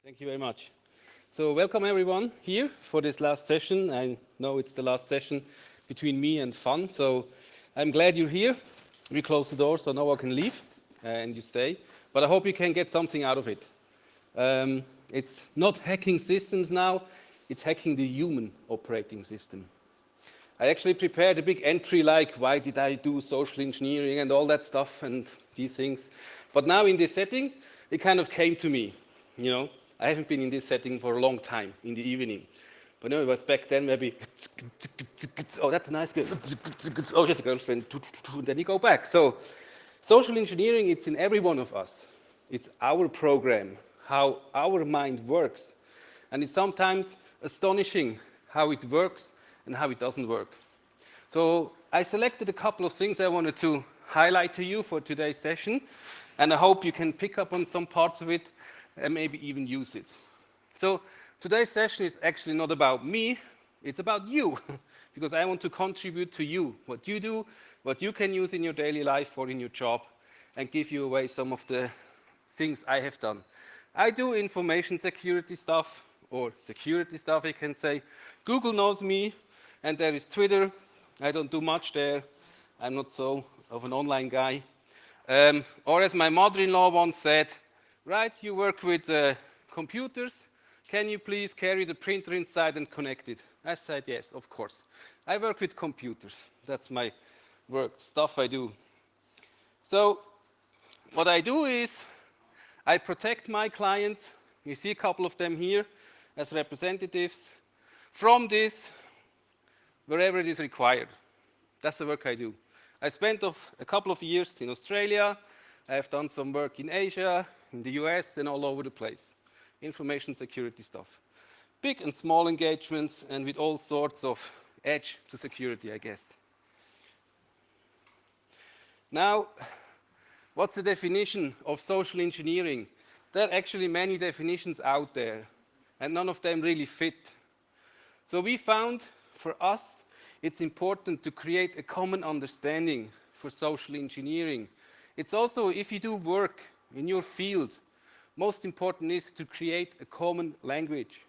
Thank you very much. So welcome everyone here for this last session. I know it's the last session between me and Fun, so I'm glad you're here. We close the door so no one can leave and you stay, but I hope you can get something out of it. It's not hacking systems now, it's hacking the human operating system. I actually prepared a big entry like why did I do social engineering and all that stuff and these things. But now in this setting, it kind of came to me, you know. I haven't been in this setting for a long time in the evening. But no, it was back then maybe, oh, that's a nice girl. Oh, just a girlfriend. And then you go back. So social engineering, it's in every one of us. It's our program, how our mind works. And it's sometimes astonishing how it works and how it doesn't work. So I selected a couple of things I wanted to highlight to you for today's session. And I hope you can pick up on some parts of it and maybe even use it. So today's session is actually not about me, it's about you, because I want to contribute to you, what you do, what you can use in your daily life or in your job, and give you away some of the things I have done. I do information security stuff, or security stuff, I can say. Google knows me, and there is Twitter. I don't do much there. I'm not so of an online guy. Or as my mother-in-law once said, right, you work with computers, can you please carry the printer inside and connect it? I said, yes, of course. I work with computers. That's my work, stuff I do. So what I do is I protect my clients. You see a couple of them here as representatives from this, wherever it is required. That's the work I do. I spent a couple of years in Australia. I have done some work in Asia, in the US, and all over the place. Information security stuff. Big and small engagements, and with all sorts of edge to security, I guess. Now, what's the definition of social engineering? There are actually many definitions out there, and none of them really fit. So we found, for us, it's important to create a common understanding for social engineering. It's also, if you do work in your field, most important is to create a common language.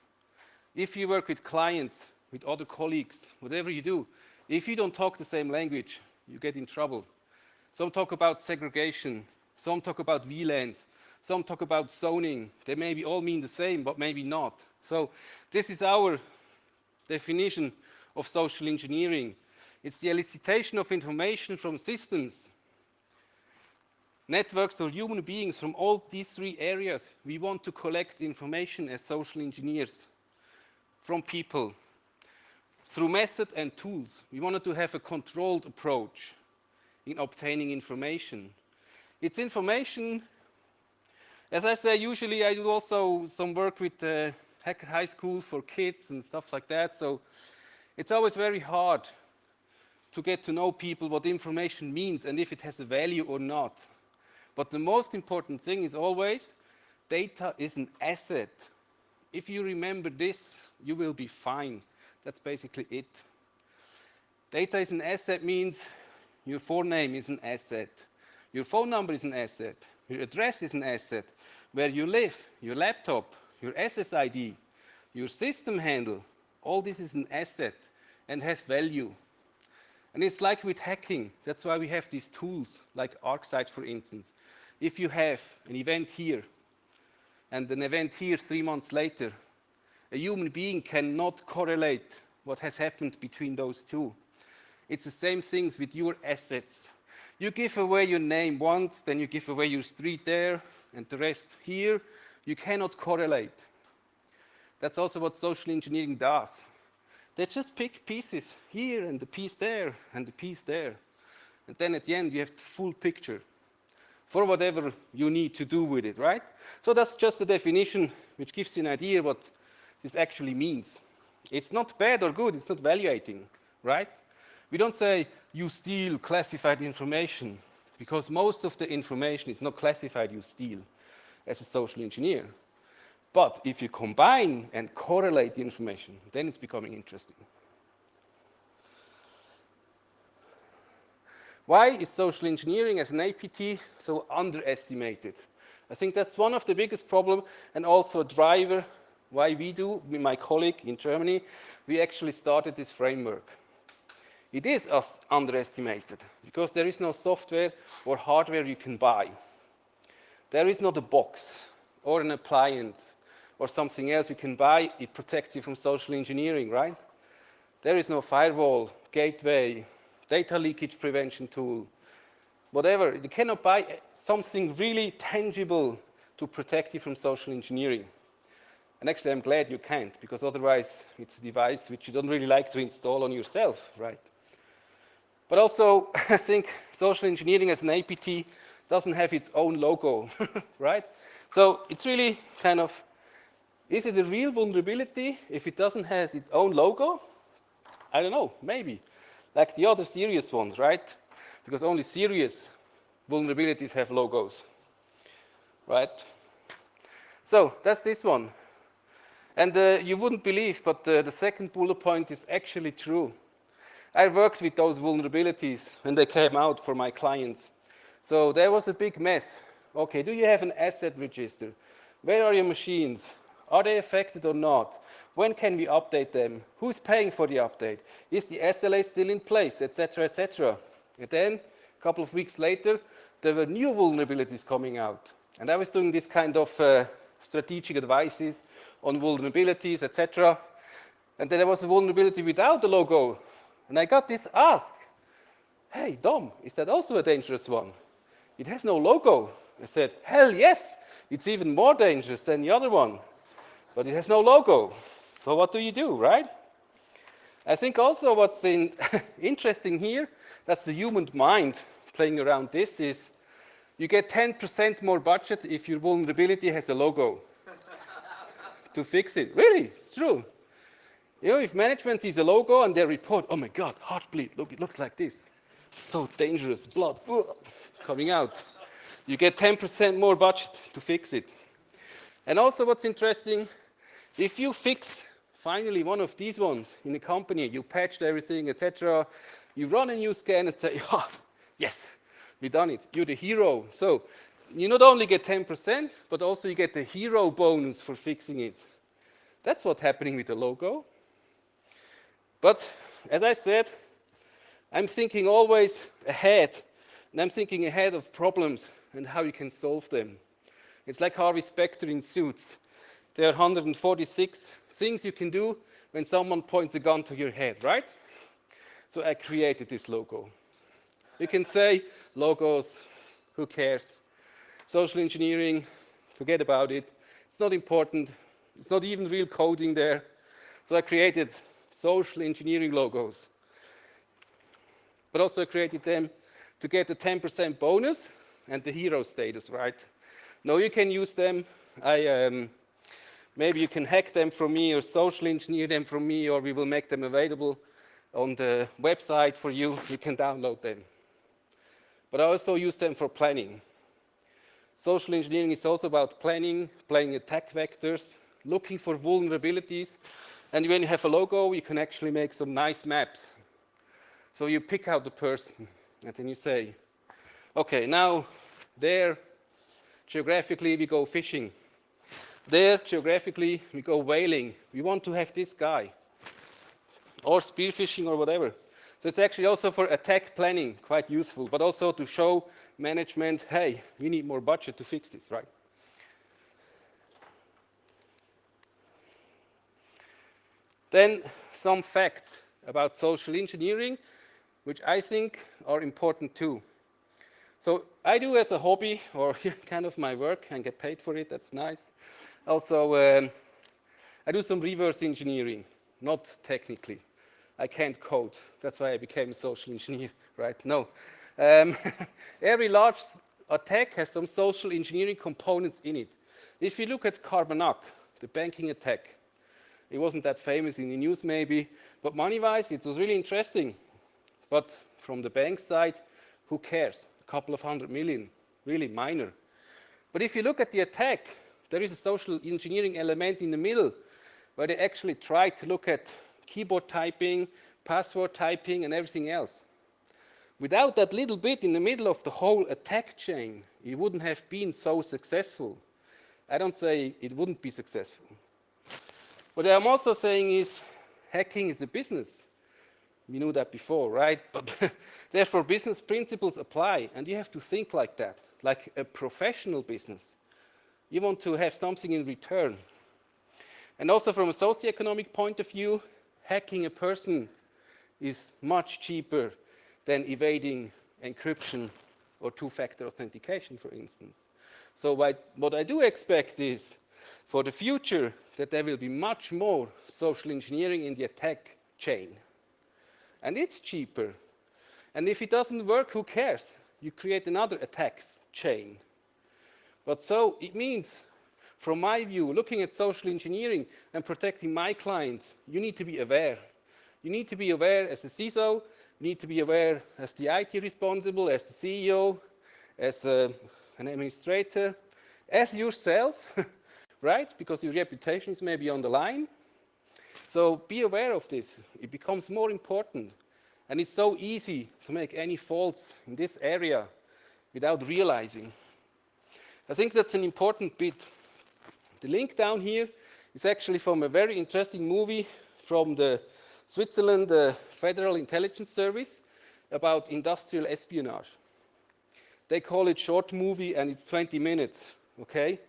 If you work with clients, with other colleagues, whatever you do, if you don't talk the same language, you get in trouble. Some talk about segregation, some talk about VLANs, some talk about zoning. They maybe all mean the same, but maybe not. So this is our definition of social engineering. It's the elicitation of information from systems, networks or human beings from all these three areas. We want to collect information as social engineers from people through method and tools. We wanted to have a controlled approach in obtaining information. It's information, as I say, usually I do also some work with Hacker High School for kids and stuff like that. So it's always very hard to get to know people what information means and if it has a value or not. But the most important thing is always, data is an asset. If you remember this, you will be fine. That's basically it. Data is an asset means your forename is an asset. Your phone number is an asset. Your address is an asset. Where you live, your laptop, your SSID, your system handle, all this is an asset and has value. And it's like with hacking. That's why we have these tools, like ArcSight, for instance. If you have an event here and an event here 3 months later, a human being cannot correlate what has happened between those two. It's the same things with your assets. You give away your name once, then you give away your street there, and the rest here. You cannot correlate. That's also what social engineering does. They just pick pieces here and the piece there and the piece there. And then at the end you have the full picture for whatever you need to do with it, right? So that's just a definition which gives you an idea what this actually means. It's not bad or good, it's not evaluating, right? We don't say you steal classified information because most of the information is not classified you steal as a social engineer. But if you combine and correlate the information, then it's becoming interesting. Why is social engineering as an APT so underestimated? I think that's one of the biggest problems, and also a driver why we do, with my colleague in Germany, we actually started this framework. It is underestimated, because there is no software or hardware you can buy. There is not a box or an appliance or something else you can buy. It protects you from social engineering, right? There is no firewall, gateway, data leakage prevention tool, whatever. You cannot buy something really tangible to protect you from social engineering. And actually, I'm glad you can't, because otherwise it's a device which you don't really like to install on yourself, right? But also, I think social engineering as an APT doesn't have its own logo, right? So it's really kind of, is it a real vulnerability if it doesn't have its own logo? I don't know, maybe. Like the other serious ones, right? Because only serious vulnerabilities have logos, right? So that's this one. And you wouldn't believe, but the second bullet point is actually true. I worked with those vulnerabilities when they came out for my clients. So there was a big mess. Okay, do you have an asset register? Where are your machines? Are they affected or not? When can we update them? Who's paying for the update? Is the SLA still in place, etc., etc.? And then, a couple of weeks later, there were new vulnerabilities coming out. And I was doing this kind of strategic advices on vulnerabilities, etc. And then there was a vulnerability without the logo. And I got this ask, hey, Dom, is that also a dangerous one? It has no logo. I said, hell yes, it's even more dangerous than the other one. But it has no logo. So what do you do, right? I think also what's interesting here, that's the human mind playing around this, is you get 10% more budget if your vulnerability has a logo to fix it. Really, it's true. You know, if management sees a logo and they report, oh my God, heartbleed, look, it looks like this. So dangerous, blood coming out. You get 10% more budget to fix it. And also what's interesting, if you fix finally one of these ones in the company, you patched everything, etc., you run a new scan and say, oh, yes, we done it, you're the hero. So you not only get 10%, but also you get the hero bonus for fixing it. That's what's happening with the logo. But as I said, I'm thinking always ahead, and I'm thinking ahead of problems and how you can solve them. It's like Harvey Specter in Suits. There are 146 things you can do when someone points a gun to your head, right? So I created this logo. You can say, logos, who cares? Social engineering, forget about it. It's not important. It's not even real coding there. So I created social engineering logos. But also I created them to get the 10% bonus and the hero status, right? Now you can use them. Maybe you can hack them from me or social engineer them from me, or we will make them available on the website for you. You can download them. But I also use them for planning. Social engineering is also about planning attack vectors, looking for vulnerabilities. And when you have a logo, you can actually make some nice maps. So you pick out the person, and then you say, okay, now there, geographically, we go fishing. There, geographically, we go whaling. We want to have this guy. Or spearfishing or whatever. So it's actually also for attack planning, quite useful, but also to show management, hey, we need more budget to fix this, right? Then some facts about social engineering, which I think are important too. So I do as a hobby, or kind of my work, and get paid for it, that's nice. Also, I do some reverse engineering, not technically. I can't code, that's why I became a social engineer, right? No. Every large attack has some social engineering components in it. If you look at Carbonac, the banking attack, it wasn't that famous in the news maybe, but money-wise, it was really interesting. But from the bank side, who cares? A couple of 100 million, really minor. But if you look at the attack, there is a social engineering element in the middle where they actually try to look at keyboard typing, password typing, and everything else. Without that little bit in the middle of the whole attack chain, it wouldn't have been so successful. I don't say it wouldn't be successful. What I'm also saying is hacking is a business. We knew that before, right? But therefore business principles apply, and you have to think like that, like a professional business. You want to have something in return. And also from a socioeconomic point of view, hacking a person is much cheaper than evading encryption or two-factor authentication, for instance. So what I do expect is, for the future, that there will be much more social engineering in the attack chain. And it's cheaper. And if it doesn't work, who cares? You create another attack chain. But so it means, from my view, looking at social engineering and protecting my clients, you need to be aware. You need to be aware as a CISO, you need to be aware as the IT responsible, as the CEO, as an administrator, as yourself, right? Because your reputation is maybe on the line. So be aware of this. It becomes more important. And it's so easy to make any faults in this area without realizing. I think that's an important bit. The link down here is actually from a very interesting movie from the Switzerland Federal Intelligence Service about industrial espionage. They call it short movie and it's 20 minutes, okay?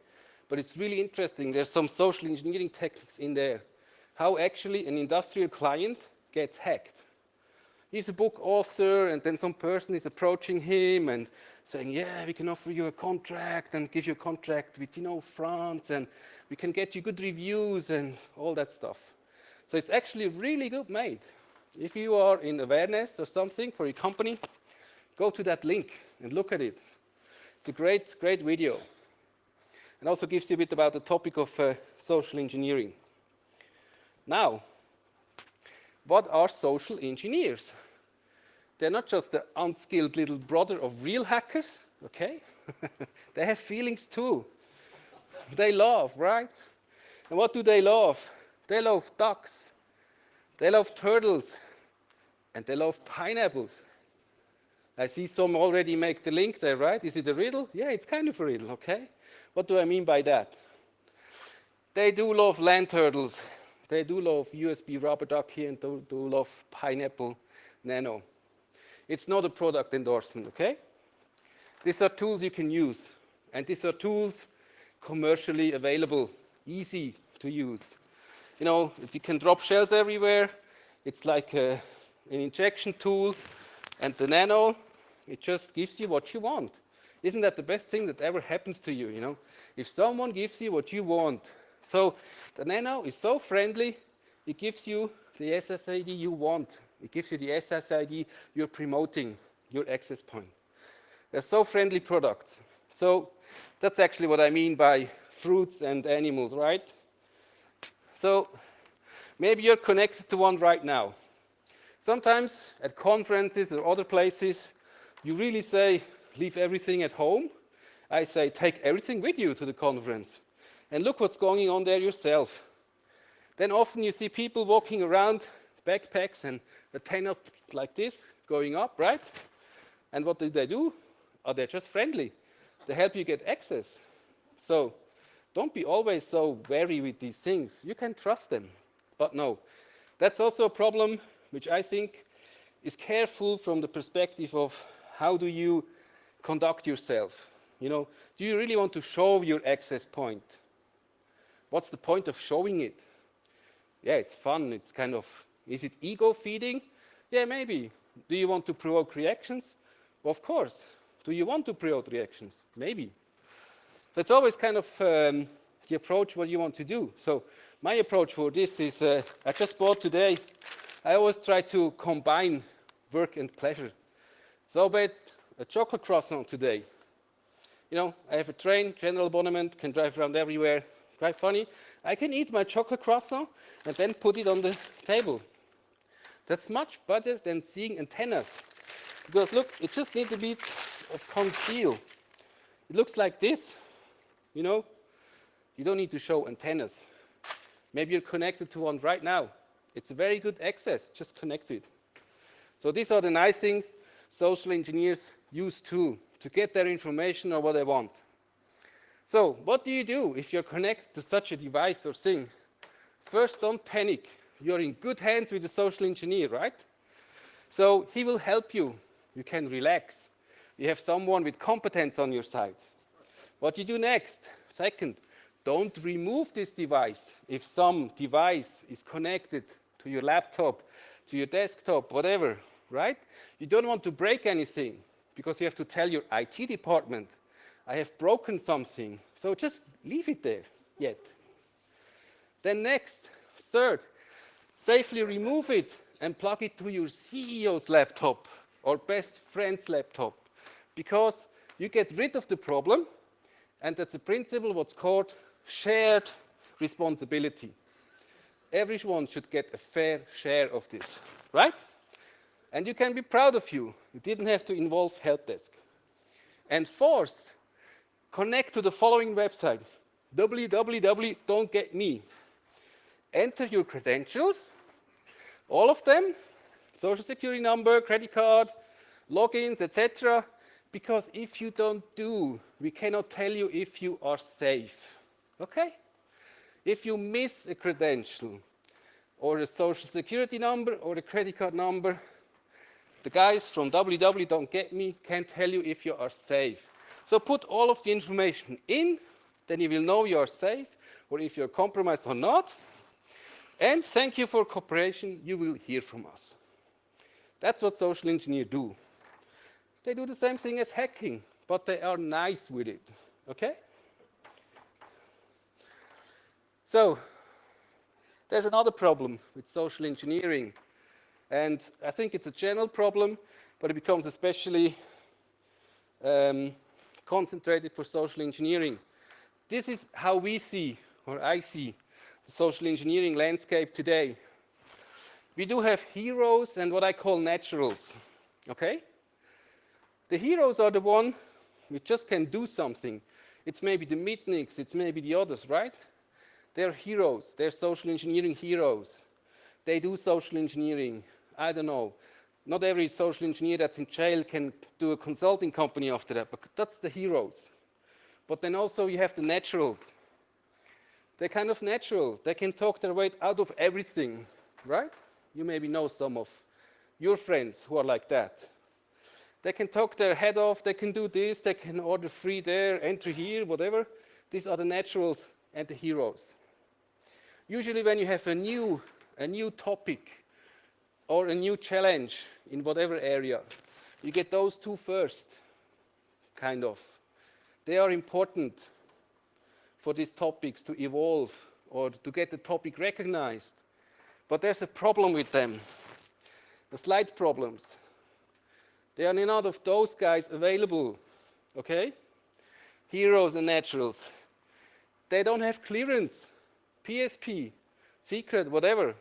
But it's really interesting. There's some social engineering techniques in there. How actually an industrial client gets hacked. He's a book author, and then some person is approaching him and saying, yeah, we can offer you a contract and give you a contract with, France, and we can get you good reviews and all that stuff. So it's actually really good made. If you are in awareness or something for your company, go to that link and look at it. It's a great, great video. And also gives you a bit about the topic of social engineering. Now, what are social engineers? They're not just the unskilled little brother of real hackers, okay? They have feelings too. They love, right? And what do they love? They love ducks. They love turtles. And they love pineapples. I see some already make the link there, right? Is it a riddle? Yeah, it's kind of a riddle, okay? What do I mean by that? They do love land turtles. They do love USB rubber duck here and do love pineapple nano. It's not a product endorsement, okay? These are tools you can use. And these are tools commercially available, easy to use. You can drop shells everywhere. It's like an injection tool. And the nano, it just gives you what you want. Isn't that the best thing that ever happens to you, If someone gives you what you want. So the nano is so friendly, it gives you the SSID you want. It gives you the SSID you're promoting, your access point. They're so friendly products. So that's actually what I mean by fruits and animals, right? So maybe you're connected to one right now. Sometimes at conferences or other places, you really say, leave everything at home. I say, take everything with you to the conference. And look what's going on there yourself. Then often you see people walking around, backpacks and antennas like this, going up, right? And what do? Oh, they're just friendly. They help you get access. So don't be always so wary with these things. You can trust them. But no, that's also a problem which I think is careful from the perspective of how do you conduct yourself. Do you really want to show your access point? What's the point of showing it? Yeah, it's fun. It's kind of, is it ego feeding? Yeah, maybe. Do you want to provoke reactions? Well, of course. Do you want to provoke reactions? Maybe. So it's always kind of the approach what you want to do. So my approach for this is, I just bought today, I always try to combine work and pleasure. So I bought a chocolate croissant today. I have a train, general abonnement, can drive around everywhere. Quite funny. I can eat my chocolate croissant and then put it on the table. That's much better than seeing antennas. Because look, it just needs a bit of conceal. It looks like this, You don't need to show antennas. Maybe you're connected to one right now. It's a very good access, just connect to it. So these are the nice things. social engineers use too, to get their information or what they want. So what do you do if you're connected to such a device or thing? First, don't panic. You're in good hands with the social engineer, right? So he will help you. You can relax. You have someone with competence on your side. What you do next? Second, don't remove this device. If some device is connected to your laptop, to your desktop, whatever, right? You don't want to break anything because you have to tell your IT department, I have broken something. So just leave it there yet. Then next, third, safely remove it and plug it to your CEO's laptop or best friend's laptop, because you get rid of the problem, and that's a principle what's called shared responsibility. Everyone should get a fair share of this, right? And you can be proud of you. You didn't have to involve help desk. And fourth, connect to the following website, www.don'tgetme. Enter your credentials, all of them, social security number, credit card, logins, etc. Because if you don't do, we cannot tell you if you are safe. Okay? If you miss a credential or a social security number or a credit card number, the guys from www.don'tgetme can tell you if you are safe. So put all of the information in, then you will know you are safe or if you're compromised or not. And thank you for cooperation, you will hear from us. That's what social engineers do. They do the same thing as hacking, but they are nice with it, okay? So, there's another problem with social engineering, and I think it's a general problem, but it becomes especially concentrated for social engineering. This is how we see, or I see, the social engineering landscape today. We do have heroes and what I call naturals, okay? The heroes are the one who just can do something. It's maybe the Mitniks, it's maybe the others, right? They're heroes, they're social engineering heroes. They do social engineering. I don't know, not every social engineer that's in jail can do a consulting company after that, but that's the heroes. But then also you have the naturals. They're kind of natural. They can talk their way out of everything, right? You maybe know some of your friends who are like that. They can talk their head off, they can do this, they can order free there, enter here, whatever. These are the naturals and the heroes. Usually when you have a new topic or a new challenge in whatever area, you get those two first, kind of. They are important for these topics to evolve or to get the topic recognized. But there's a problem with them, the slight problems. There are none of those guys available, okay? Heroes and naturals. They don't have clearance, PSP, secret, whatever.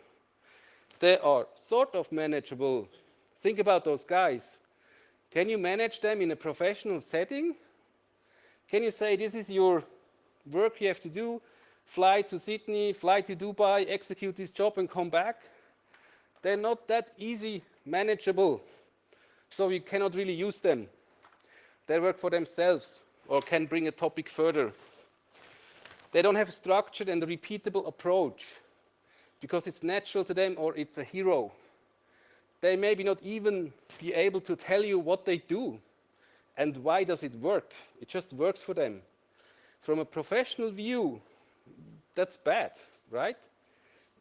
They are sort of manageable. Think about those guys. Can you manage them in a professional setting? Can you say this is your work you have to do, fly to Sydney, fly to Dubai, execute this job and come back? They're not that easy manageable, so you cannot really use them. They work for themselves or can bring a topic further. They don't have a structured and a repeatable approach because it's natural to them or it's a hero. They maybe not even be able to tell you what they do and why does it work. It just works for them. From a professional view, that's bad, right?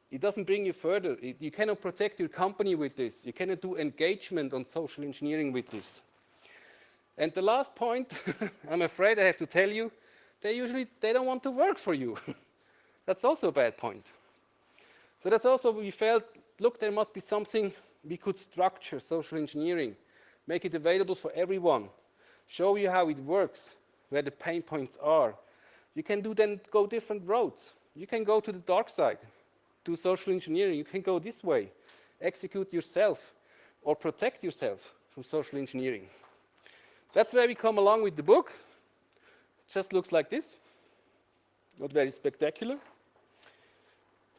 It doesn't bring you further. You cannot protect your company with this. You cannot do engagement on social engineering with this. And the last point, I'm afraid I have to tell you, they don't want to work for you. That's also a bad point. So that's also, we felt, look, there must be something we could structure social engineering, make it available for everyone, show you how it works, where the pain points are. You can go different roads. You can go to the dark side, do social engineering. You can go this way, execute yourself, or protect yourself from social engineering. That's where we come along with the book. It just looks like this, not very spectacular.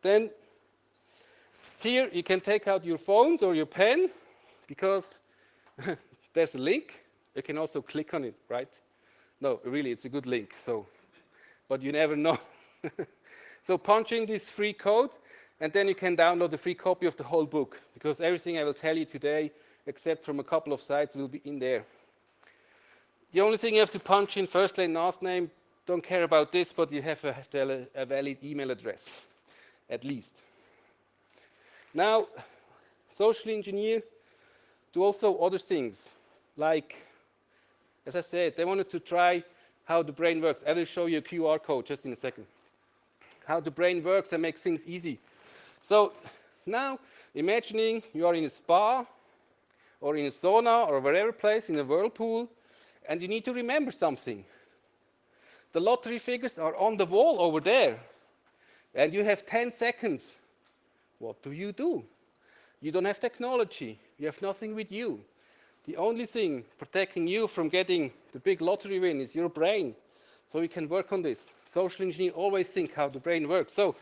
Then here you can take out your phones or your pen, because there's a link. You can also click on it, right? No, really, it's a good link. But you never know. So punch in this free code, and then you can download a free copy of the whole book, because everything I will tell you today, except from a couple of sites, will be in there. The only thing you have to punch in, first name, last name, don't care about this, but you have to have a valid email address, at least. Now, social engineer do also other things, like, as I said, they wanted to try how the brain works. I will show you a QR code just in a second. How the brain works and makes things easy. So now, imagining you are in a spa, or in a sauna, or wherever place, in a whirlpool, and you need to remember something. The lottery figures are on the wall over there, and you have 10 seconds. What do? You don't have technology. You have nothing with you. The only thing protecting you from getting the big lottery win is your brain. So we can work on this. Social engineers always think how the brain works. So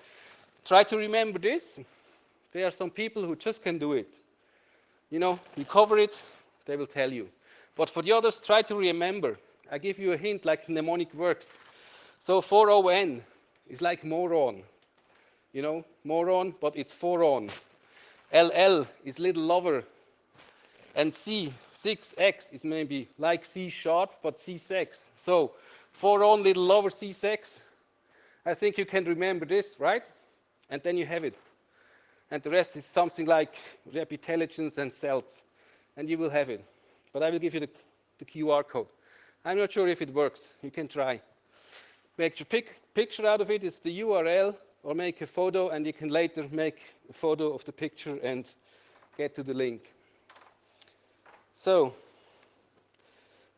try to remember this. There are some people who just can do it. You cover it, they will tell you. But for the others, try to remember. I give you a hint like mnemonic works. So 4ON is like moron. Moron, but it's 4on. LL is little lover. And C6X is maybe like C#, but C6. So 4on, little lover, C6. I think you can remember this, right? And then you have it. And the rest is something like repintelligence and cells. And you will have it. But I will give you the QR code. I'm not sure if it works. You can try. Make your picture out of it. It's the URL, or make a photo, and you can later make a photo of the picture and get to the link. So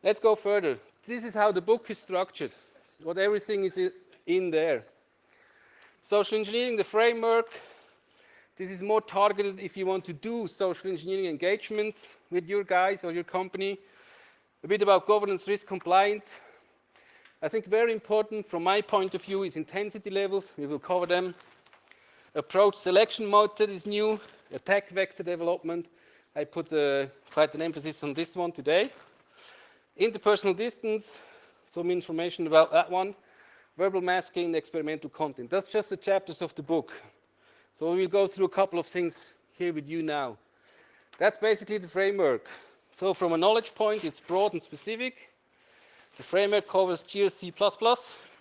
let's go further. This is how the book is structured. What everything is in there. Social engineering, the framework. This is more targeted if you want to do social engineering engagements with your guys or your company. A bit about governance, risk, compliance. I think very important from my point of view is intensity levels. We will cover them. Approach selection method is new. Attack vector development. I put quite an emphasis on this one today. Interpersonal distance, some information about that one. Verbal masking, experimental content. That's just the chapters of the book. So we'll go through a couple of things here with you now. That's basically the framework. So from a knowledge point, it's broad and specific. The framework covers GRC++,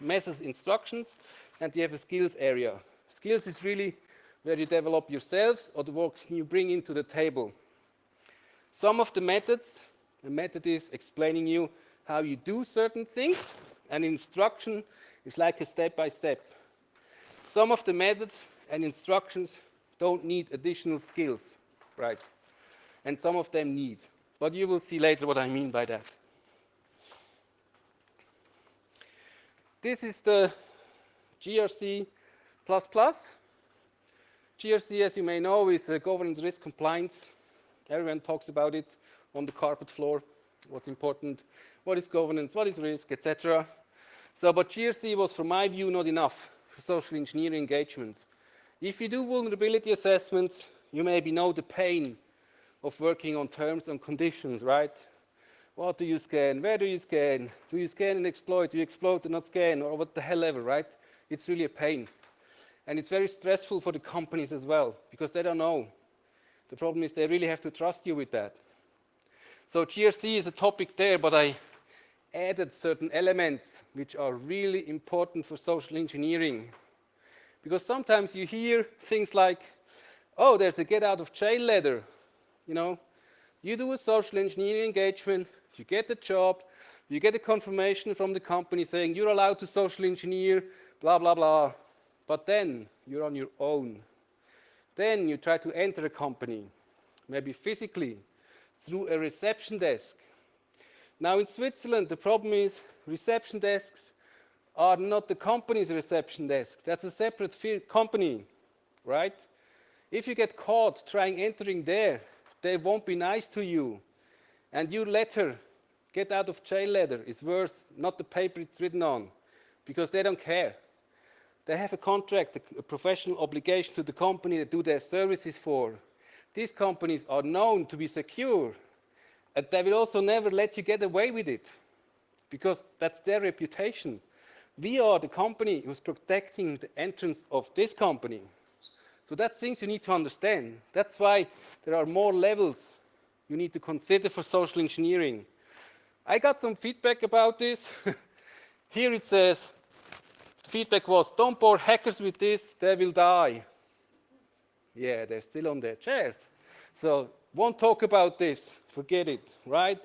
methods, instructions, and you have a skills area. Skills is really where you develop yourselves or the work you bring into the table. Some of the methods, a method is explaining you how you do certain things, and instruction is like a step-by-step. Some of the methods and instructions don't need additional skills, right? And some of them need. But you will see later what I mean by that. This is the GRC++. GRC, as you may know, is governance, risk, compliance. Everyone talks about it on the carpet floor. What's important, what is governance, what is risk, etc. But GRC was, from my view, not enough for social engineering engagements. If you do vulnerability assessments, you maybe know the pain of working on terms and conditions, right? What do you scan? Where do you scan? Do you scan and exploit? Do you exploit and not scan? Or what the hell ever, right? It's really a pain. And it's very stressful for the companies as well, because they don't know. The problem is they really have to trust you with that. So GRC is a topic there, but I added certain elements which are really important for social engineering. Because sometimes you hear things like, oh, there's a get out of jail letter. You do a social engineering engagement, you get the job, you get a confirmation from the company saying you're allowed to social engineer, blah, blah, blah. But then you're on your own. Then you try to enter a company, maybe physically, through a reception desk. Now in Switzerland, the problem is reception desks are not the company's reception desk. That's a separate company, right? If you get caught trying entering there, they won't be nice to you. And your letter, get out of jail letter, is worth not the paper it's written on, because they don't care. They have a contract, a professional obligation to the company that do their services for. These companies are known to be secure. And they will also never let you get away with it, because that's their reputation. We are the company who's protecting the entrance of this company. So that's things you need to understand. That's why there are more levels you need to consider for social engineering. I got some feedback about this. Here it says, the feedback was, don't bore hackers with this, they will die. Yeah, they're still on their chairs. So won't talk about this, forget it, right?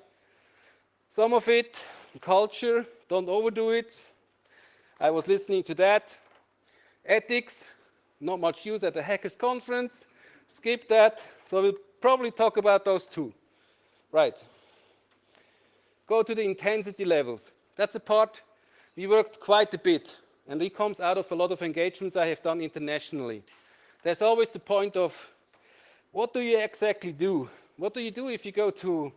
Some of it, culture, don't overdo it. I was listening to that. Ethics, not much use at the hackers conference, skip that. So we'll probably talk about those two. Right. Go to the intensity levels. That's a part we worked quite a bit, and it comes out of a lot of engagements I have done internationally. There's always the point of, what do you exactly do? What do you do if you go to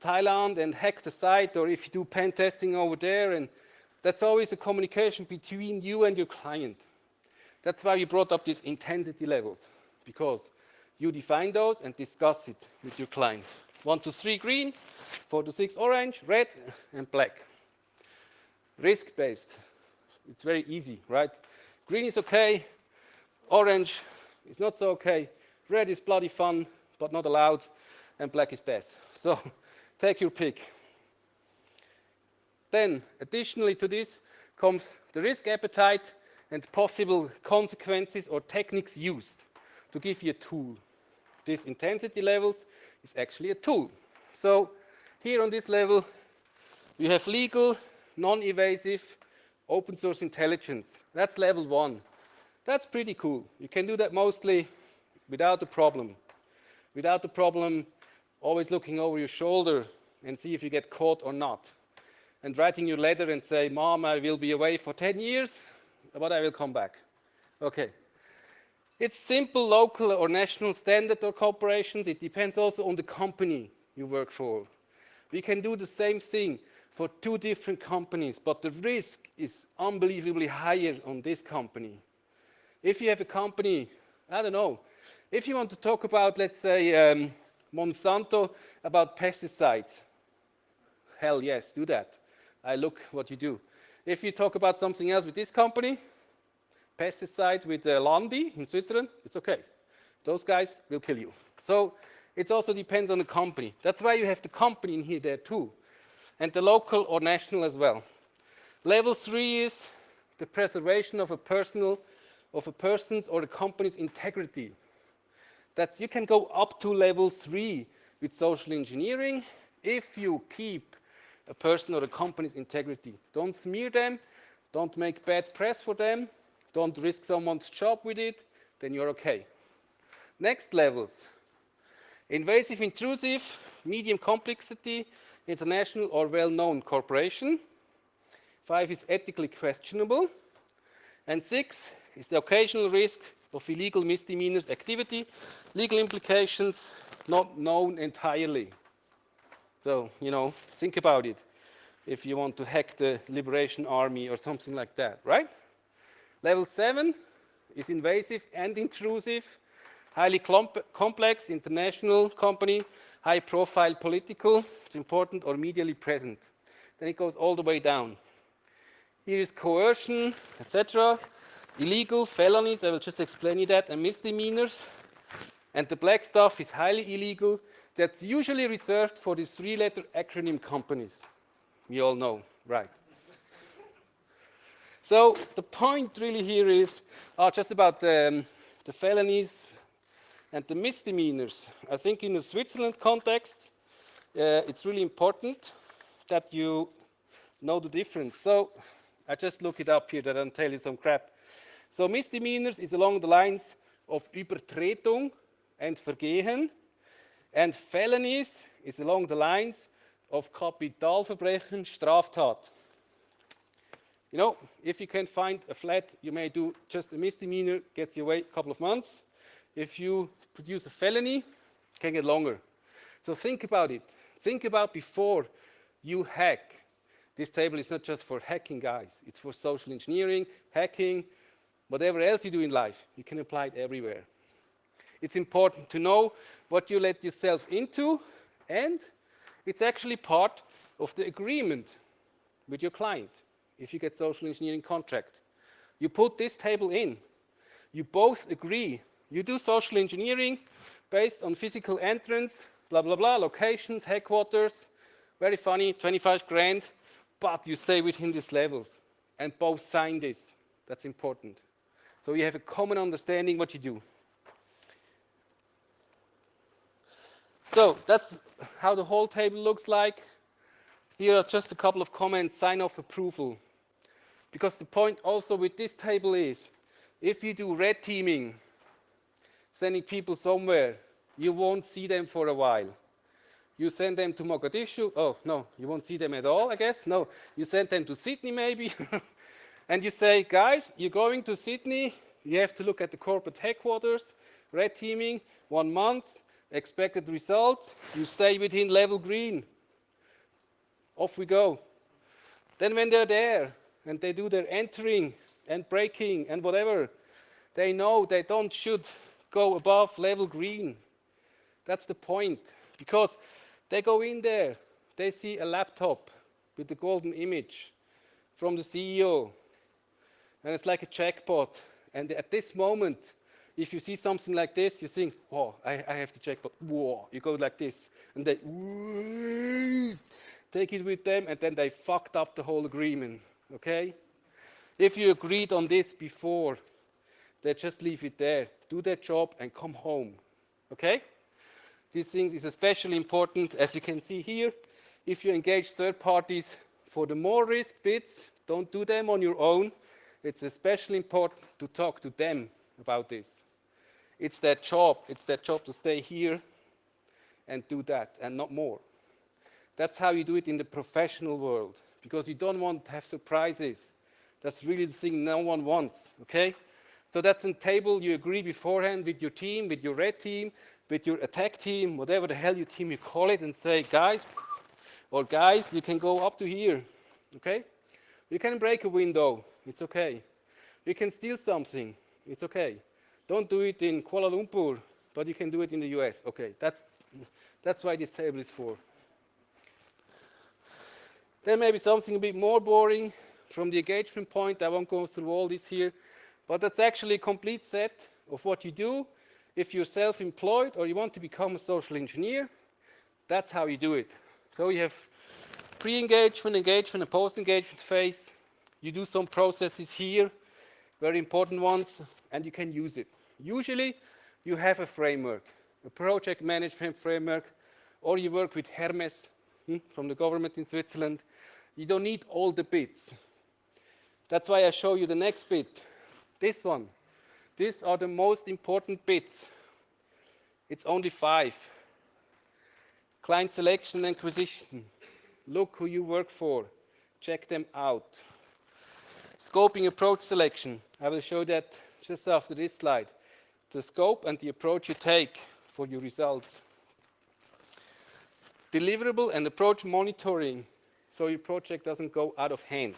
Thailand and hack the site, or if you do pen testing over there? And that's always a communication between you and your client. That's why we brought up these intensity levels, because you define those and discuss it with your client. 1 to 3 green, 4 to 6 orange, red, and black. Risk-based, it's very easy, right? Green is okay, orange is not so okay, red is bloody fun, but not allowed, and black is death. So take your pick. Then, additionally to this, comes the risk appetite and possible consequences or techniques used to give you a tool. This intensity levels is actually a tool. So here on this level, we have legal, non-evasive, open source intelligence. That's level 1. That's pretty cool. You can do that mostly without a problem. Without a problem, always looking over your shoulder and see if you get caught or not. And writing your letter and say, Mom, I will be away for 10 years, but I will come back. Okay. It's simple local or national standard or corporations. It depends also on the company you work for. We can do the same thing for 2 different companies, but the risk is unbelievably higher on this company. If you have a company, I don't know, if you want to talk about, let's say, Monsanto, about pesticides, hell yes, do that. I look what you do. If you talk about something else with this company, pesticide with Landi in Switzerland, it's okay. Those guys will kill you. So it also depends on the company. That's why you have the company in here there too, and the local or national as well. Level 3 is the preservation of a person's or a company's integrity. That's, you can go up to level 3 with social engineering if you keep a person or a company's integrity. Don't smear them, don't make bad press for them, don't risk someone's job with it, then you're okay. Next levels. Invasive, intrusive, medium complexity, international or well-known corporation. 5 is ethically questionable. And 6 is the occasional risk of illegal misdemeanors activity, legal implications not known entirely. So, think about it if you want to hack the Liberation Army or something like that, right? Level 7 is invasive and intrusive, highly complex, international company, high profile political, it's important, or medially present. Then it goes all the way down. Here is coercion, etc. Illegal, felonies, I will just explain you that, and misdemeanors. And the black stuff is highly illegal. That's usually reserved for these 3-letter acronym companies. We all know, right? So the point really here is just about the felonies and the misdemeanors. I think in the Switzerland context, it's really important that you know the difference. So I just look it up here that I'll tell you some crap. So misdemeanors is along the lines of Übertretung and Vergehen, and felonies is along the lines of Kapitalverbrechen, Straftat. If you can find a flat, you may do just a misdemeanor, gets you away a couple of months. If you produce a felony, it can get longer. So think about it. Think about before you hack. This table is not just for hacking, guys. It's for social engineering, hacking, whatever else you do in life. You can apply it everywhere. It's important to know what you let yourself into, and It's actually part of the agreement with your client if you get social engineering contract. You put this table in. You both agree. You do social engineering based on physical entrance, blah, blah, blah, locations, headquarters, very funny, 25 grand, but you stay within these levels and both sign this. That's important. So you have a common understanding what you do. So that's how the whole table looks like. Here are just a couple of comments, sign-off approval. Because the point also with this table is, if you do red teaming, sending people somewhere, you won't see them for a while. You send them to Mogadishu, oh no, you won't see them at all, I guess. No, you send them to Sydney maybe, and you say, guys, you're going to Sydney, you have to look at the corporate headquarters, red teaming, 1 month, expected results, you stay within level green. Off we go. Then when they're there, and they do their entering and breaking and whatever, they know they should go above level green. That's the point. Because they go in there, they see a laptop with the golden image from the CEO. And it's like a jackpot. And at this moment, if you see something like this, you think, oh, I have the jackpot. Whoa, you go like this. And they take it with them, and then they fucked up the whole agreement. Okay? If you agreed on this before, they just leave it there, do their job, and come home. Okay? These things is especially important, as you can see here. If you engage third parties for the more risk bits, don't do them on your own. It's especially important to talk to them about this. It's their job. It's their job to stay here and do that, and not more. That's how you do it in the professional world, because you don't want to have surprises. That's really the thing no one wants, okay? So that's a table you agree beforehand with your team, with your red team, with your attack team, whatever the hell your team you call it, and say, guys, or guys, you can go up to here, okay? You can break a window, it's okay. You can steal something, it's okay. Don't do it in Kuala Lumpur, but you can do it in the US, okay? That's why this table is for. Then maybe something a bit more boring from the engagement point. I won't go through all this here, but that's actually a complete set of what you do. If you're self-employed or you want to become a social engineer, that's how you do it. So you have pre-engagement, engagement, and post-engagement phase. You do some processes here, very important ones, and you can use it. Usually, you have a framework, a project management framework, or you work with Hermes from the government in Switzerland. You don't need all the bits. That's why I show you the next bit, this one. These are the most important bits. It's only 5. Client selection and acquisition. Look who you work for. Check them out. Scoping approach selection. I will show that just after this slide. The scope and the approach you take for your results. Deliverable and approach monitoring, so your project doesn't go out of hand.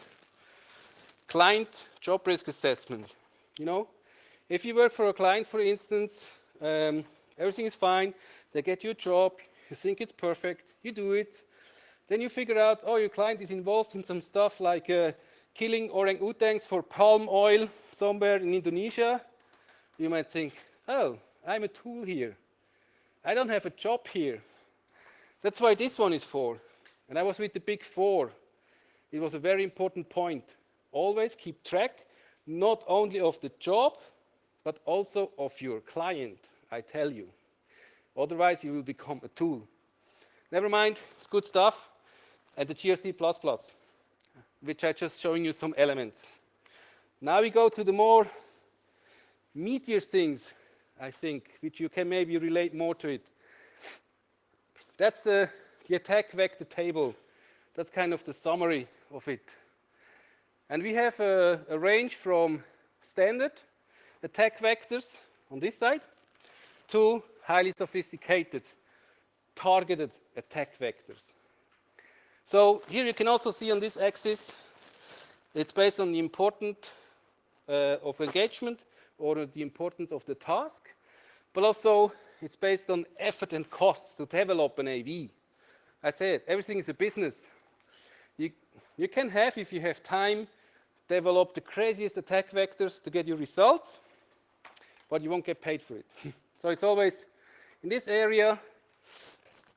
Client job risk assessment. You know, if you work for a client, for instance, everything is fine, they get you a job, you think it's perfect, you do it, then you figure out, oh, your client is involved in some stuff like killing orangutans for palm oil somewhere in Indonesia. You might think, oh, I'm a tool here. I don't have a job here. That's why this one is for. And I was with the Big Four. It was a very important point. Always keep track, not only of the job, but also of your client, I tell you. Otherwise, you will become a tool. Never mind, it's good stuff. And the GRC++, which I just showing you some elements. Now we go to the more meatier things, I think, which you can maybe relate more to it. That's the attack vector table. That's kind of the summary of it. And we have a range from standard attack vectors on this side to highly sophisticated targeted attack vectors. So here you can also see on this axis, it's based on the importance of engagement or the importance of the task, but also it's based on effort and costs to develop an AV. I said, everything is a business. You can have, if you have time, develop the craziest attack vectors to get your results, but you won't get paid for it. So it's always in this area.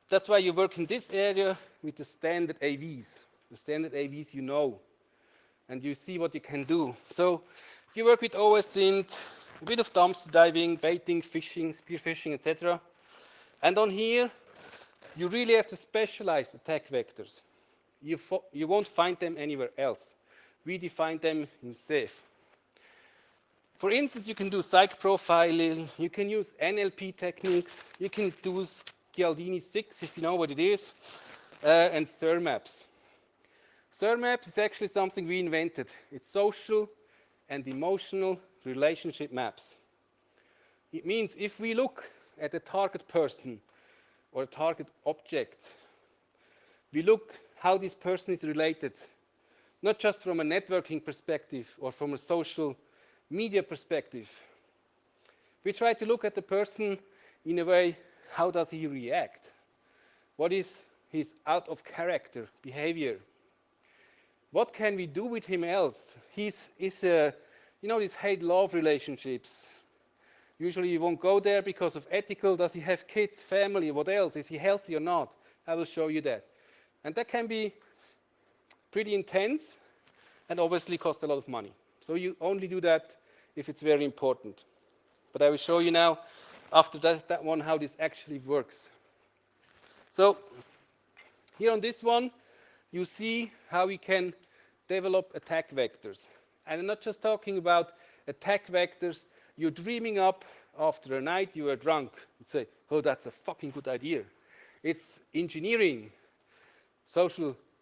That's why you work in this area with the standard AVs. The standard AVs you know, and you see what you can do. So you work with OSINT, a bit of dumpster diving, baiting, fishing, spearfishing, etc. And on here, you really have to specialize attack vectors. You won't find them anywhere else. We define them in SAFe. For instance, you can do psych profiling, you can use NLP techniques, you can do Cialdini 6 if you know what it is, and SIR maps. SIR maps is actually something we invented. It's social and emotional relationship maps. It means if we look at a target person or a target object, we look how this person is related, not just from a networking perspective or from a social media perspective. We try to look at the person in a way, how does he react? What is his out of character behavior? What can we do with him else? He's you know, these hate-love relationships. Usually you won't go there because of ethical. Does he have kids, family, what else? Is he healthy or not? I will show you that. And that can be pretty intense and obviously cost a lot of money. So you only do that if it's very important. But I will show you now, after that one, how this actually works. So here on this one, you see how we can develop attack vectors. And I'm not just talking about attack vectors you're dreaming up after a night you are drunk and say, oh, that's a fucking good idea. It's engineering.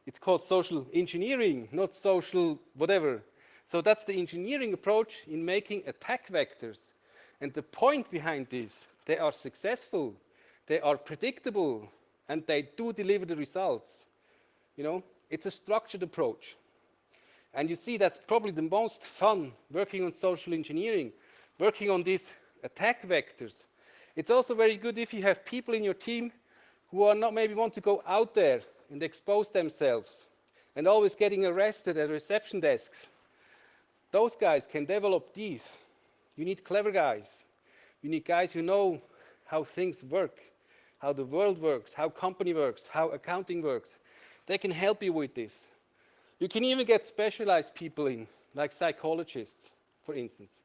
It's called social engineering, not social whatever. So that's the engineering approach in making attack vectors. And the point behind this, they are successful, they are predictable, and they do deliver the results. You know, it's a structured approach. And you see that's probably the most fun, working on social engineering, working on these attack vectors. It's also very good if you have people in your team who are not maybe want to go out there and expose themselves and always getting arrested at reception desks. Those guys can develop these. You need clever guys. You need guys who know how things work, how the world works, how company works, how accounting works. They can help you with this. You can even get specialized people in, like psychologists, for instance.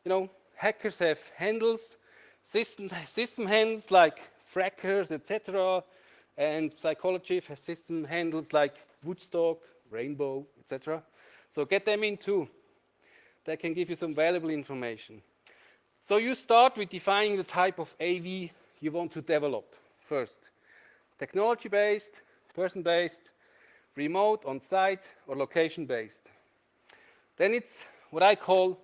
You know, hackers have handles, system handles like frackers, etc. And psychology has system handles like Woodstock, Rainbow, etc. So get them in too. They can give you some valuable information. So you start with defining the type of AV you want to develop first. Technology-based, person-based, remote, on-site, or location-based. Then it's what I call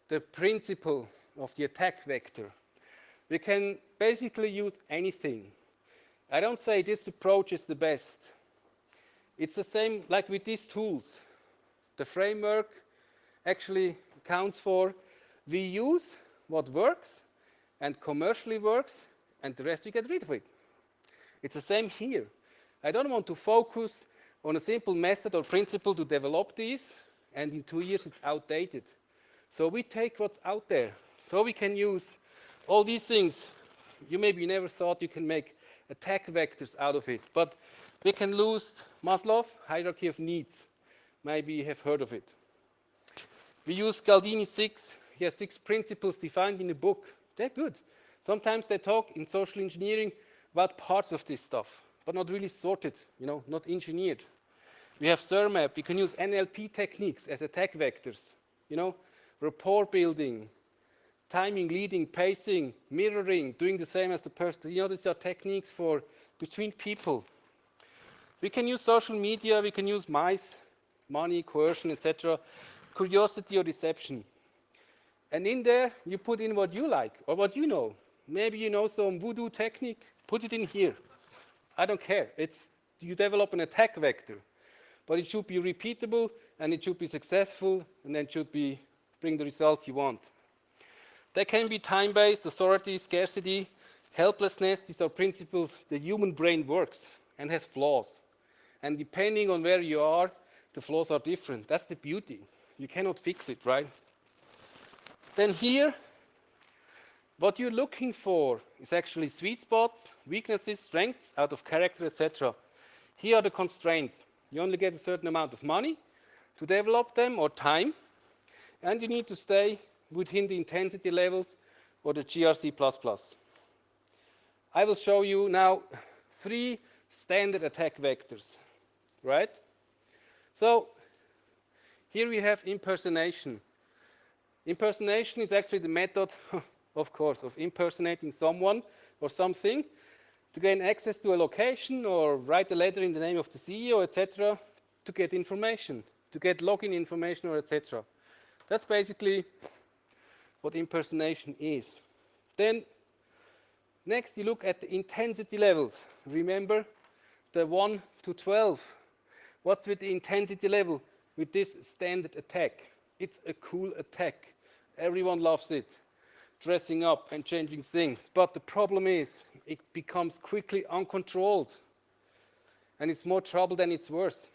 the principle of the attack vector. We can basically use anything. I don't say this approach is the best. It's the same like with these tools. The framework actually accounts for we use what works and commercially works, and the rest we get rid of it. It's the same here. I don't want to focus on a simple method or principle to develop these, and in 2 years it's outdated. So we take what's out there. So we can use all these things. You maybe never thought you can make attack vectors out of it, but we can use Maslow, hierarchy of needs. Maybe you have heard of it. We use Cialdini 6. He has 6 principles defined in the book. They're good. Sometimes they talk in social engineering about parts of this stuff, but not really sorted, you know, not engineered. We have SIR map. We can use NLP techniques as attack vectors, you know, rapport building, timing, leading, pacing, mirroring, doing the same as the person. You know, these are techniques for between people. We can use social media. We can use mice, money, coercion, etc., curiosity or deception. And in there, you put in what you like or what you know. Maybe you know some voodoo technique, put it in here. I don't care. You develop an attack vector. But it should be repeatable, and it should be successful, and then it should bring the results you want. They can be time-based, authority, scarcity, helplessness. These are principles the human brain works. and has flaws. And depending on where you are, the flaws are different. That's the beauty. You cannot fix it, right? Then here, what you're looking for is actually sweet spots, weaknesses, strengths out of character, etc. Here are the constraints. You only get a certain amount of money to develop them or time, and you need to stay within the intensity levels or the GRC++. I will show you now 3 standard attack vectors, right? So here we have impersonation. Impersonation is actually the method, of course, of impersonating someone or something to gain access to a location or write a letter in the name of the CEO, etc., to get information, to get login information, or etc. That's basically what impersonation is. Then, next you look at the intensity levels. Remember the 1 to 12. What's with the intensity level with this standard attack? It's a cool attack. Everyone loves it. Dressing up and changing things. But the problem is, it becomes quickly uncontrolled. And it's more trouble than it's worth.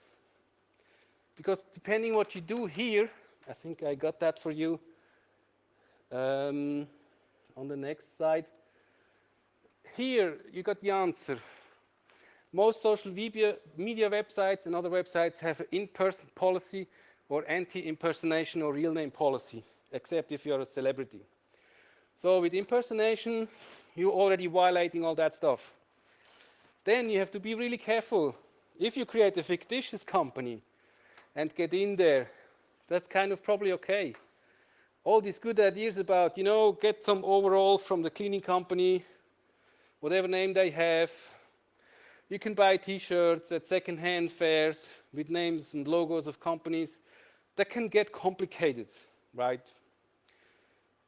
Because depending what you do here, I think I got that for you on the next slide. Here, you got the answer. Most social media websites and other websites have an in-person policy or anti-impersonation or real name policy, except if you're a celebrity. So with impersonation, you're already violating all that stuff. Then you have to be really careful. If you create a fictitious company and get in there, that's kind of probably okay. All these good ideas about, get some overalls from the cleaning company, whatever name they have. You can buy t-shirts at second-hand fairs with names and logos of companies. That can get complicated, right?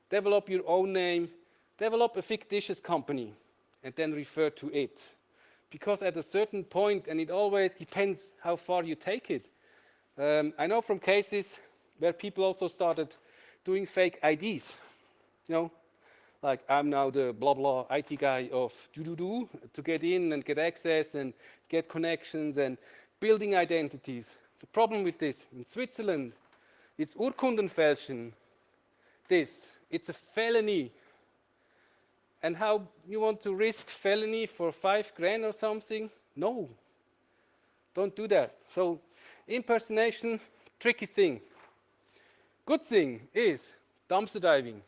Develop your own name, develop a fictitious company, and then refer to it. Because at a certain point, and it always depends how far you take it. I know from cases where people also started doing fake IDs. Like I'm now the blah blah IT guy of do to get in and get access and get connections and building identities. The problem with this in Switzerland, it's Urkundenfälschen. It's a felony. And how you want to risk felony for 5 grand or something? No, don't do that. So impersonation, tricky thing. Good thing is dumpster diving.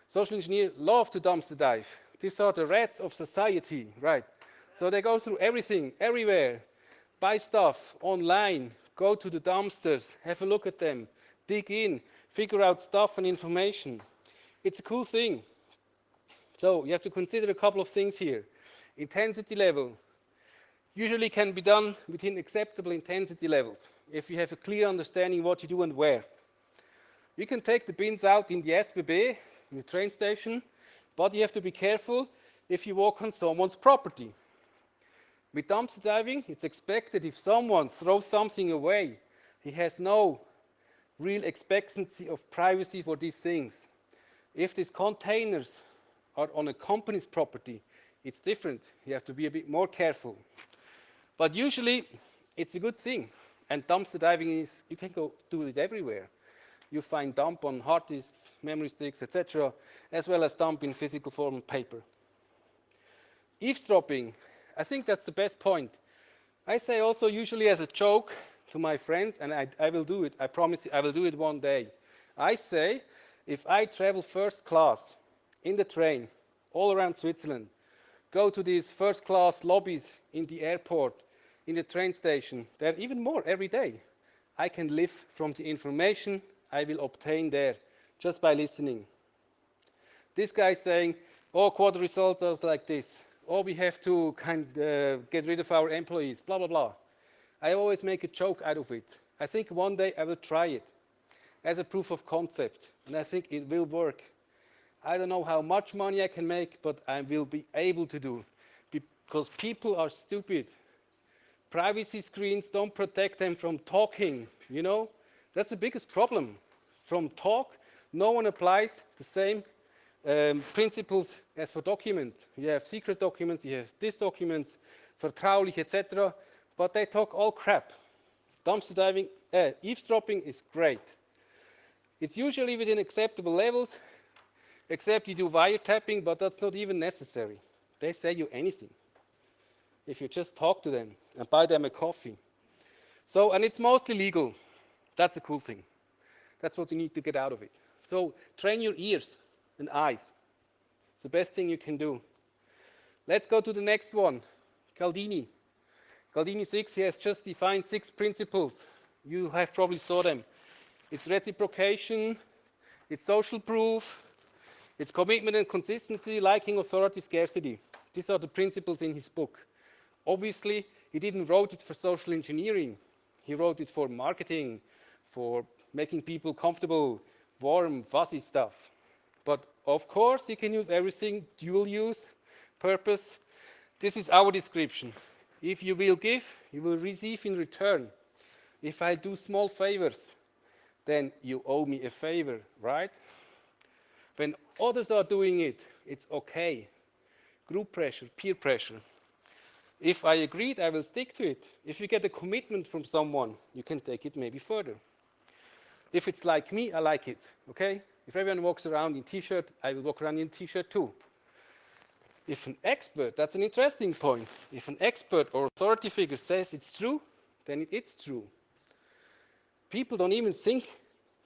Social engineers love to dumpster dive. These are the rats of society, right? So they go through everything, everywhere, buy stuff online, go to the dumpsters, have a look at them, dig in, figure out stuff and information. It's a cool thing. So you have to consider a couple of things here. Intensity level usually can be done within acceptable intensity levels if you have a clear understanding what you do and where. You can take the bins out in the SBB, in the train station, but you have to be careful if you walk on someone's property. With dumpster diving, it's expected if someone throws something away, he has no real expectancy of privacy for these things. If these containers are on a company's property, it's different. You have to be a bit more careful. But usually, it's a good thing. And dumpster diving is, you can go do it everywhere. You find dump on hard disks, memory sticks, etc., as well as dump in physical form and paper. Eavesdropping, I think that's the best point. I say also usually as a joke to my friends, and I will do it, I promise you, I will do it one day. I say, if I travel first class in the train all around Switzerland, go to these first class lobbies in the airport, in the train station, there are even more every day. I can live from the information I will obtain there just by listening. This guy is saying, quarter results are like this. We have to get rid of our employees, blah, blah, blah. I always make a joke out of it. I think one day I will try it as a proof of concept, and I think it will work. I don't know how much money I can make, but I will be able to do, because people are stupid. Privacy screens don't protect them from talking, That's the biggest problem. From talk, no one applies the same principles as for documents. You have secret documents, you have this document, vertraulich, etc. But they talk all crap. Dumpster diving, eavesdropping is great. It's usually within acceptable levels, except you do wiretapping, but that's not even necessary. They say you anything if you just talk to them and buy them a coffee. So, and it's mostly legal. That's a cool thing. That's what you need to get out of it. So train your ears and eyes. It's the best thing you can do. Let's go to the next one, Cialdini. Cialdini 6, he has just defined 6 principles. You have probably saw them. It's reciprocation, it's social proof, it's commitment and consistency, liking, authority, scarcity. These are the principles in his book. Obviously, he didn't wrote it for social engineering. He wrote it for marketing, for making people comfortable, warm, fuzzy stuff. But of course, you can use everything, dual use, purpose. This is our description. If you will give, you will receive in return. If I do small favors, then you owe me a favor, right? When others are doing it, it's okay. Group pressure, peer pressure. If I agreed, I will stick to it. If you get a commitment from someone, you can take it maybe further. If it's like me, I like it, okay? If everyone walks around in t-shirt, I will walk around in t-shirt too. If an expert, that's an interesting point. If an expert or authority figure says it's true, then it's true. People don't even think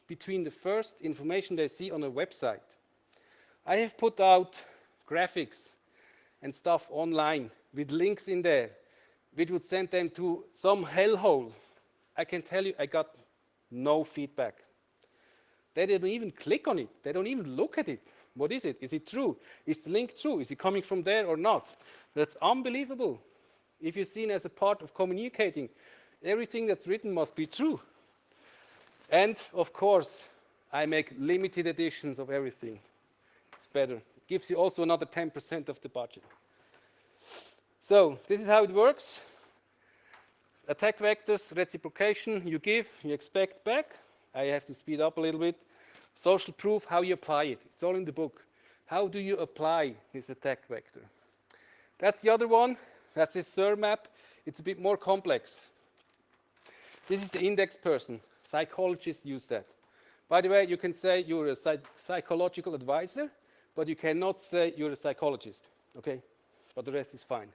between the first information they see on a website. I have put out graphics and stuff online with links in there, which would send them to some hellhole. I can tell you, I got no feedback. They don't even click on it. They don't even look at it. What is it? Is it true? Is the link true? Is it coming from there or not? That's unbelievable. If you're seen as a part of communicating, everything that's written must be true. And of course, I make limited editions of everything. It's better. It gives you also another 10% of the budget. So this is how it works. Attack vectors, reciprocation, you give, you expect back. I have to speed up a little bit. Social proof, how you apply it. It's all in the book. How do you apply this attack vector? That's the other one. That's this SIR map. It's a bit more complex. This is the index person. Psychologists use that. By the way, you can say you're a psychological advisor, but you cannot say you're a psychologist, okay? But the rest is fine.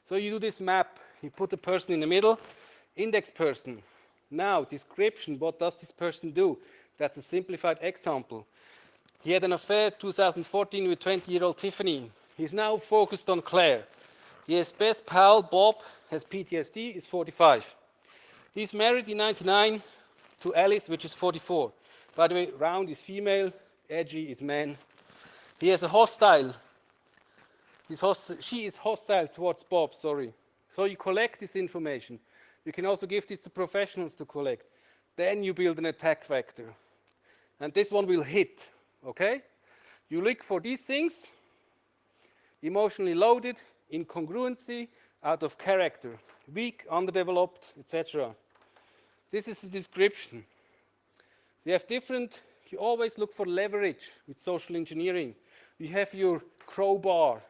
So you do this map. You put the person in the middle. Index person. Now, description, what does this person do? That's a simplified example. He had an affair 2014 with 20-year-old Tiffany. He's now focused on Claire. His best pal, Bob, has PTSD, is 45. He's married in 99 to Alice, which is 44. By the way, Round is female, Edgy is man. He has a hostile. She is hostile towards Bob, sorry. So you collect this information. You can also give this to professionals to collect. Then you build an attack vector. And this one will hit, okay? You look for these things, emotionally loaded, incongruency, out of character, weak, underdeveloped, etc. This is the description. You have different, you always look for leverage with social engineering. You have your crowbar.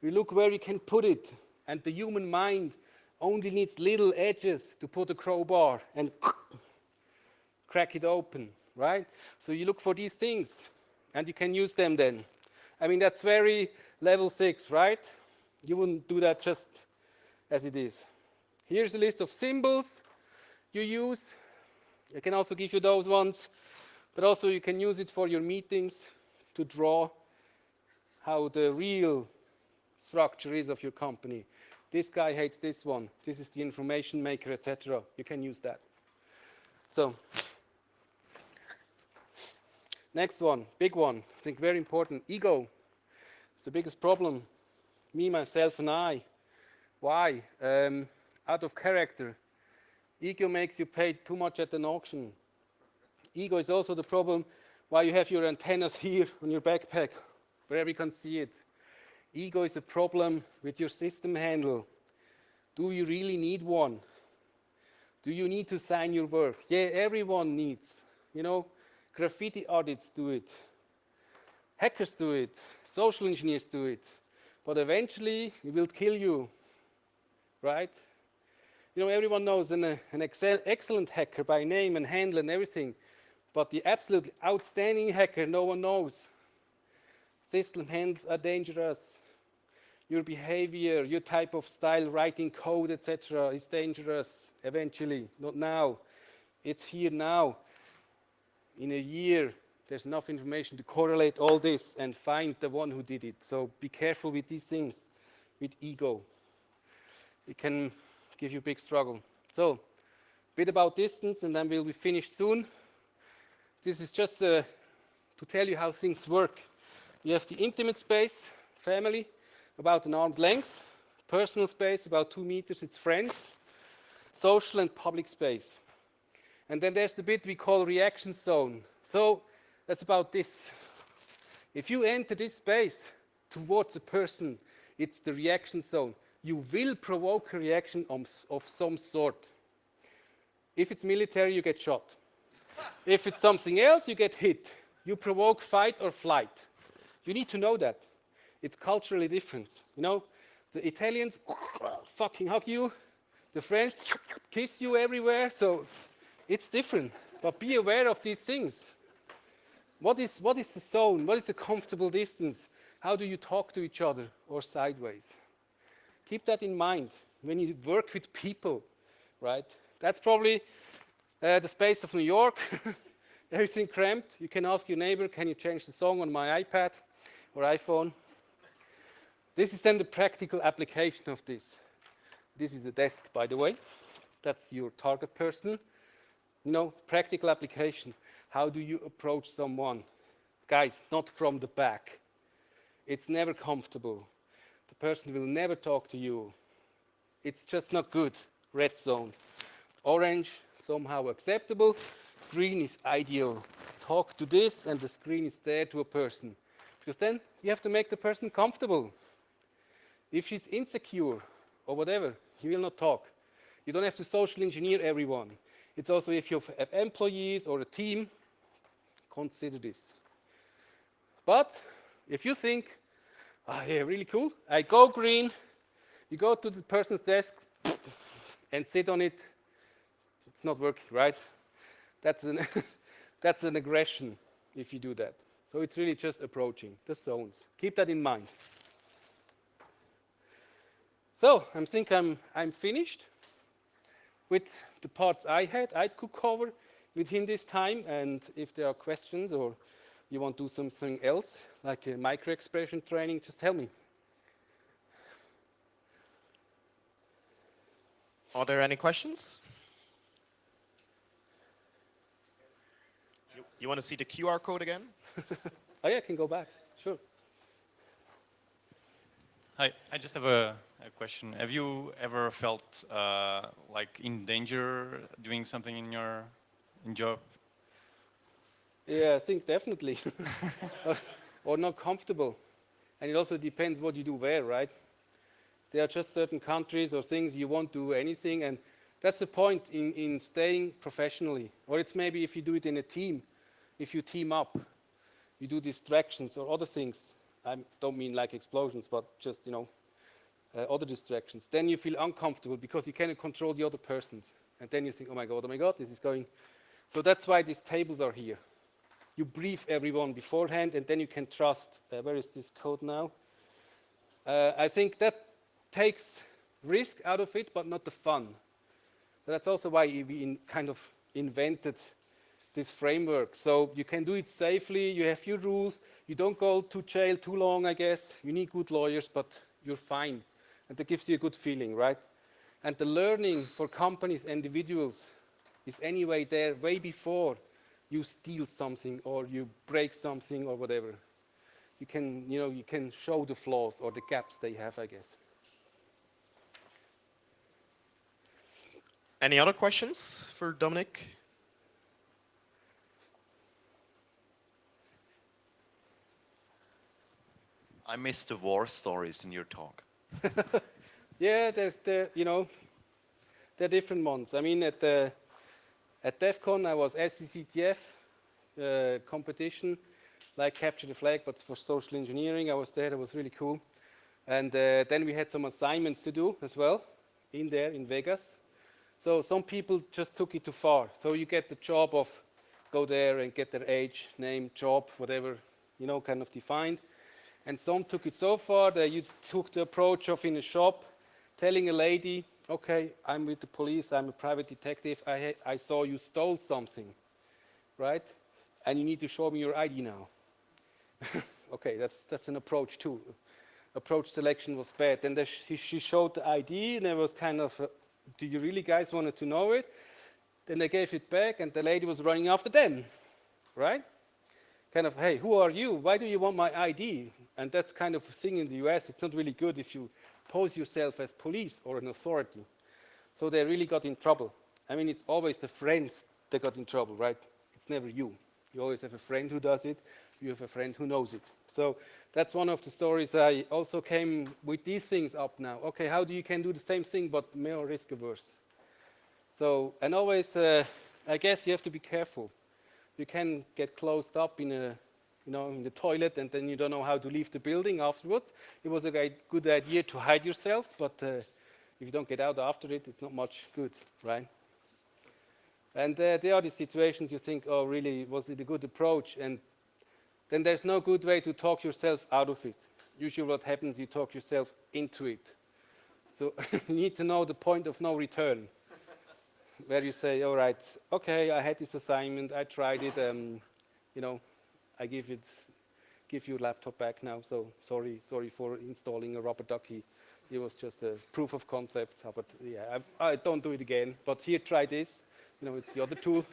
You look where you can put it. And the human mind only needs little edges to put a crowbar and crack it open, right? So you look for these things and you can use them then. I mean, that's very level 6, right? You wouldn't do that just as it is. Here's a list of symbols you use. I can also give you those ones, but also you can use it for your meetings to draw how the real structure is of your company. This guy hates this one. This is the information maker, etc. You can use that. So, next one, big one, I think very important, ego. It's the biggest problem. Me, myself, and I. Why? Out of character. Ego makes you pay too much at an auction. Ego is also the problem why you have your antennas here on your backpack, where everyone can see it. Ego is a problem with your system handle. Do you really need one? Do you need to sign your work? Yeah, everyone needs. You know, graffiti audits do it. Hackers do it, social engineers do it, but eventually it will kill you, right? You know, everyone knows an excellent hacker by name and handle and everything, but the absolutely outstanding hacker, no one knows. System handles are dangerous. Your behavior, your type of style, writing code, etc., is dangerous eventually, not now. It's here now. In a year, there's enough information to correlate all this and find the one who did it. So be careful with these things, with ego. It can give you a big struggle. So, a bit about distance, and then we'll be finished soon. This is just to tell you how things work. You have the intimate space, family, about an arm's length. Personal space, about 2 meters, it's friends. Social and public space. And then there's the bit we call reaction zone. So that's about this. If you enter this space towards a person, it's the reaction zone. You will provoke a reaction of some sort. If it's military, you get shot. If it's something else, you get hit. You provoke fight or flight. You need to know that. It's culturally different. You know, the Italians fucking hug you. The French kiss you everywhere. So it's different. But be aware of these things. What is the zone? What is the comfortable distance? How do you talk to each other or sideways? Keep that in mind when you work with people, right? That's probably the space of New York. Everything cramped. You can ask your neighbor, can you change the song on my iPad or iPhone? This is then the practical application of this. This is a desk, by the way. That's your target person. You know, practical application. How do you approach someone? Guys, not from the back. It's never comfortable. The person will never talk to you. It's just not good. Red zone. Orange, somehow acceptable. Green is ideal. Talk to this and the screen is there to a person. Because then you have to make the person comfortable. If she's insecure or whatever, he will not talk. You don't have to social engineer everyone. It's also if you have employees or a team, consider this. But if you think, oh yeah, really cool, I go green, you go to the person's desk and sit on it, it's not working, right? That's an aggression if you do that. So it's really just approaching the zones. Keep that in mind. So I think I'm finished with the parts I could cover within this time. And if there are questions or you want to do something else, like a micro-expression training, just tell me. Are there any questions? You want to see the QR code again? Oh yeah, I can go back, sure. Hi, I just have a question. Have you ever felt like in danger doing something in your job? Yeah, I think definitely. or not comfortable. And it also depends what you do where, right? There are just certain countries or things you won't do anything, and that's the point in staying professionally. Or it's maybe if you do it in a team, if you team up, you do distractions or other things. I don't mean like explosions, but just, you know, other distractions. Then you feel uncomfortable because you cannot control the other persons. And then you think, oh my God, this is going. So that's why these tables are here. You brief everyone beforehand, and then you can trust. Where is this code now? I think that takes risk out of it, but not the fun. So that's also why we kind of invented this framework. So you can do it safely, you have your rules, you don't go to jail too long, I guess. You need good lawyers, but you're fine. And that gives you a good feeling, right? And the learning for companies, individuals, is anyway there way before you steal something or you break something or whatever. You can show the flaws or the gaps they have, I guess. Any other questions for Dominique? I missed the war stories in your talk. Yeah, they're different ones. I mean, at DEF CON, I was SCCTF competition. like Capture the Flag, but for social engineering. I was there, it was really cool. And then we had some assignments to do as well in there in Vegas. So some people just took it too far. So you get the job of go there and get their age, name, job, whatever, kind of defined. And some took it so far that you took the approach of in a shop, telling a lady, okay, I'm with the police, I'm a private detective, I saw you stole something, right? And you need to show me your ID now. Okay, that's an approach too. Approach selection was bad. Then she showed the ID, and it was kind of, do you really guys wanted to know it? Then they gave it back, and the lady was running after them, right? Kind of, hey, who are you? Why do you want my ID? And that's kind of a thing in the US. It's not really good if you pose yourself as police or an authority. So they really got in trouble. I mean, it's always the friends that got in trouble, right? It's never you. You always have a friend who does it. You have a friend who knows it. So that's one of the stories. I also came with these things up now. Okay, how do you can do the same thing but more risk averse? So, and always, I guess you have to be careful. You can get closed up in in the toilet, and then you don't know how to leave the building afterwards. It was a good idea to hide yourselves, but if you don't get out after it, it's not much good, right? And there are these situations you think, oh, really, was it a good approach? And then there's no good way to talk yourself out of it. Usually what happens, you talk yourself into it. So you need to know the point of no return, where you say, all right, okay, I had this assignment, I tried it, I give your laptop back now, so sorry for installing a rubber ducky. It was just a proof of concept, but yeah, I don't do it again. But here, try this. It's the other tool.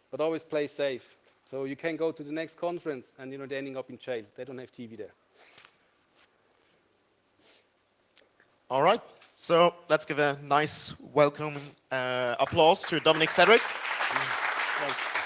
But always play safe. So you can go to the next conference and they're ending up in jail. They don't have TV there. All right. So let's give a nice welcome applause to Dominique, Cédric. Thanks.